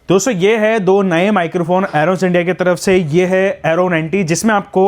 दोस्तों ये है दो नए माइक्रोफोन एरोस इंडिया की तरफ से। ये है एरो 90 जिसमें आपको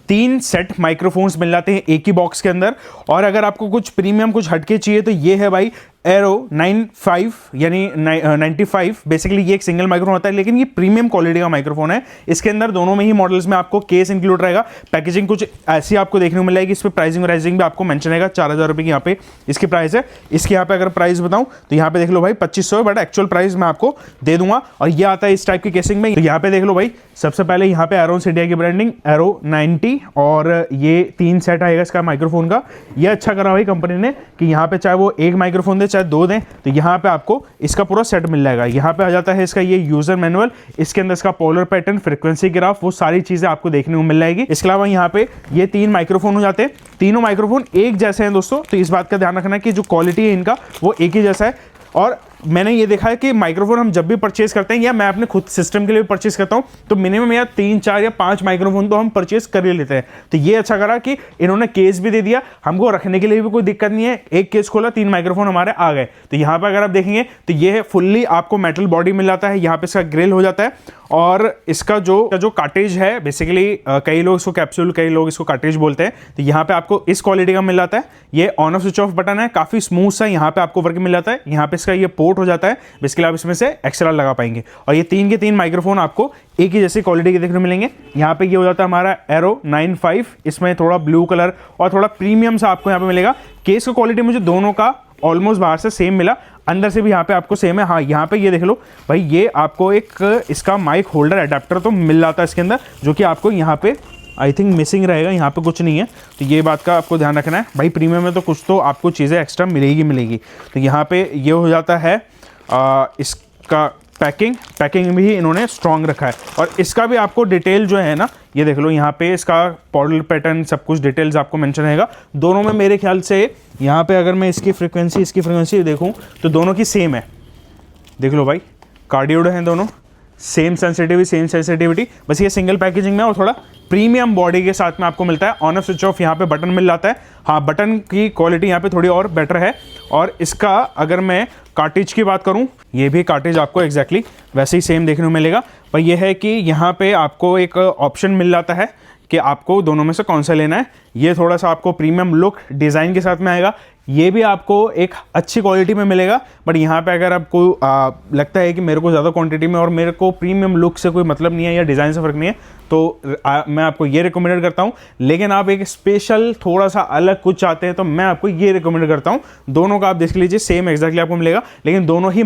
3 सेट माइक्रोफोन्स मिल जाते हैं एक ही बॉक्स के अंदर। और अगर आपको कुछ प्रीमियम कुछ हटके चाहिए तो ये है भाई एरो 95 यानी 95। बेसिकली ये एक सिंगल माइक्रोफोन होता है लेकिन ये प्रीमियम क्वालिटी का माइक्रोफोन है। इसके अंदर दोनों में ही मॉडल्स में आपको केस इंक्लूड रहेगा। पैकेजिंग कुछ ऐसी आपको देखने को मिल जाएगी। इस पर प्राइसिंग भी आपको मेंशन रहेगा। 4000 रुपये की यहाँ पे इसकी प्राइस है। इसके यहाँ पे अगर प्राइस बताऊँ तो यहाँ पे देख लो भाई 2500 है, बट एक्चुअल प्राइस मैं आपको दे दूंगा। और ये आता है इस टाइप की केसिंग में। तो यहाँ पे देख लो भाई, सबसे पहले यहाँ पे एरोस इंडिया की ब्रांडिंग एरो 90 और ये 3 सेट आएगा इसका माइक्रोफोन का। ये अच्छा करा भाई कंपनी ने कि यहाँ पे चाहे वो एक माइक्रोफोन दे चाहे 2 दें, तो यहाँ पे आपको इसका पूरा सेट मिल जाएगा। यहाँ पे आ जाता है इसका ये यूजर मैनुअल, इसके अंदर इसका पोलर पैटर्न, फ्रीक्वेंसी ग्राफ, वो सारी चीजें आपको देखने को मिल जाएगी। इसके अलावा यहाँ पे ये 3 माइक्रोफोन हो जाते हैं। तीनों माइक्रोफोन एक जैसे हैं दोस्तों, तो इस बात का ध्यान रखना कि जो क्वालिटी है इनका वो एक ही जैसा है। और मैंने ये देखा है कि माइक्रोफोन हम जब भी परचेज करते हैं या मैं अपने खुद सिस्टम के लिए भी परचेज करता हूं तो मिनिमम या 3, 4 या 5 माइक्रोफोन तो हम परचेज कर ही लेते हैं। तो ये अच्छा करा कि इन्होंने केस भी दे दिया, हमको रखने के लिए भी कोई दिक्कत नहीं है। एक केस खोला, 3 माइक्रोफोन हमारे आ गए। तो यहाँ पर अगर आप देखेंगे तो ये है फुल्ली आपको मेटल बॉडी मिल जाता है। यहाँ पे इसका ग्रिल हो जाता है और इसका जो कार्टेज है बेसिकली कई लोग इसको कैप्सूल, कई लोग इसको कार्टेज बोलते हैं। तो यहाँ पे आपको इस क्वालिटी का मिल जाता है। ये on off switch off button है, काफी स्मूथ सा यहाँ पे आपको वर्क मिल जाता है। यहाँ पे इसका ये पोर्ट हो जाता है, बेसिकली आप इसमें से एक्सएलआर लगा पाएंगे। और ये 3 के 3 माइक्रोफोन आपको एक ही जैसी क्वालिटी के देखने को मिलेंगे। यहाँ पे ये हो जाता है हमारा एरो 95, इसमें थोड़ा ब्लू कलर और थोड़ा प्रीमियम सा आपको यहाँ पे मिलेगा। केस का क्वालिटी मुझे दोनों का ऑलमोस्ट बाहर से सेम मिला, अंदर से भी यहाँ पे आपको सेम है। हाँ, यहाँ पे ये देख लो भाई, ये आपको एक इसका माइक होल्डर अडेप्टर तो मिल जाता है इसके अंदर, जो कि आपको यहाँ पे आई थिंक मिसिंग रहेगा। यहाँ पे कुछ नहीं है, तो ये बात का आपको ध्यान रखना है भाई। प्रीमियम में तो कुछ तो आपको चीज़ें एक्स्ट्रा मिलेगी। तो यहाँ पे ये हो जाता है इसका पैकिंग भी इन्होंने स्ट्रॉन्ग रखा है। और इसका भी आपको डिटेल जो है ना, ये देख लो यहाँ पे इसका पॉडल पैटर्न सब कुछ डिटेल्स आपको मेंशन रहेगा। दोनों में मेरे ख्याल से यहाँ पे अगर मैं इसकी फ्रीक्वेंसी देखूँ तो दोनों की सेम है। देख लो भाई, कार्डियोड हैं दोनों, सेम सेंसिटिविटी, बस ये सिंगल पैकेजिंग में और थोड़ा प्रीमियम बॉडी के साथ में आपको मिलता है। ऑन ऑफ स्विच ऑफ यहाँ पे बटन मिल जाता है। हाँ, बटन की क्वालिटी यहाँ पे थोड़ी और बेटर है। और इसका अगर मैं कार्टेज की बात करूँ, ये भी कार्टेज आपको एग्जैक्टली वैसे ही सेम देखने को मिलेगा। पर यह है कि यहाँ पे आपको एक ऑप्शन मिल जाता है कि आपको दोनों में से कौन सा लेना है। ये थोड़ा सा आपको प्रीमियम लुक डिज़ाइन के साथ में आएगा। ये भी आपको एक अच्छी क्वालिटी में मिलेगा। बट यहाँ पे अगर आपको लगता है कि मेरे को ज़्यादा क्वांटिटी में और मेरे को प्रीमियम लुक से कोई मतलब नहीं है या डिज़ाइन से फ़र्क नहीं है, तो मैं आपको ये रिकमेंड करता हूँ। लेकिन आप एक स्पेशल थोड़ा सा अलग कुछ चाहते हैं तो मैं आपको ये रिकमेंड करता हूँ। दोनों का आप देख लीजिए, सेम एग्जैक्टली आपको मिलेगा, लेकिन दोनों ही